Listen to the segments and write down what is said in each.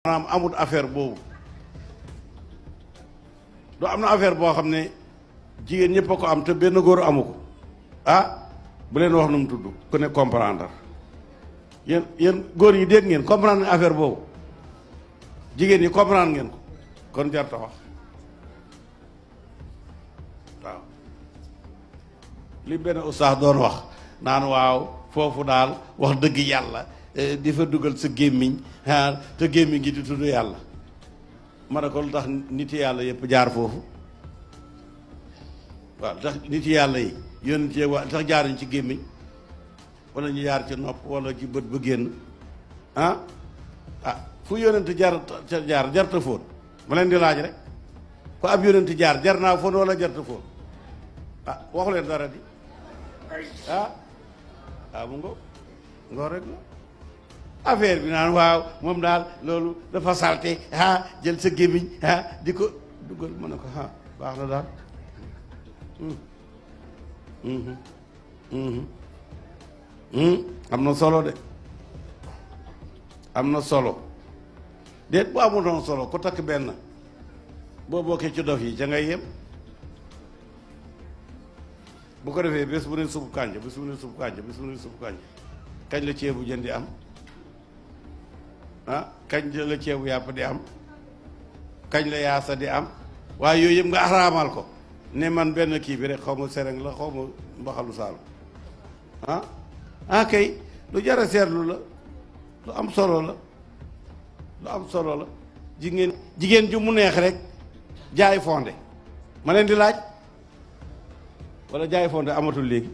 maanaam amut affaire boobu du am na affaire boo xam ne jigéen ñëpp a ko am te benn góor amu ko ah bu leen wax nu mu tudd ku ne comprendre yéen góor yi dégg ngeen comprendre nga affaire boobu jigéen ñi comprendre ngeen ko kon jarta wax waaw li benn ustaas doon wax naan waaw foofu daal wax dëgg yàlla di fa dugal sa gémmiñ te gémmiñ gi di tudd yàlla ma ne ko lu tax nit yàlla yëpp jaar foofu waaw tax nit yàlla yi yónni ci waa tax jaaruñ ci gémmiñ wala ñu jaar ci nopp wala ci bët ba génn fu yónent jaar jarta fóon ma leen di laaj rek ko ab yónent jar naa fóon wala jarta fóon waxu leen dara di mu ngo rek la affaire bi naan waaw moom daal loolu dafa salte jël sa gémmiñ di ko dugal mën na ko baax na daal am na solo de am na solo déet bu amuloon solo ku takk benn boo bokkee ci dof yi ca ngay yem bu ko defee bés bu ne subu kànja bés bu ne subu kànja bés bu ne subu kànja kañ la ceebu jën di am kañ la ceebu yàpp di am kañ la yaasa di am waaye yooyu yëpp nga araamal ko ne man benn kii bi rek xaw ma sereng la xaw ma mbaxalu saalum kay lu jar a seetlu la lu am solo la lu am solo la jigéen ju mu neex rek jaay fonde ma leen di laaj wala jaay fonde amatul léegi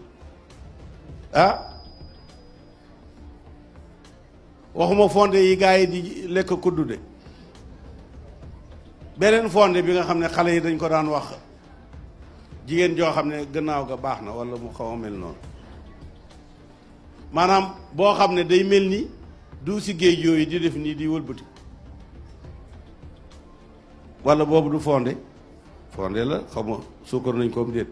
waxuma fonde yi gars yi di lekk kuddu de beneen fonde bi nga xam ne xale yi dañ ko daan wax jigéen joo xam ne gannaaw ga baax na wala mu xaw a mel noonu maanaam boo xam ne day mel ni du si géej yooyu di def nii di wëlbati wala boobu du fonde fonde la xaw ma suukar nañ koom déet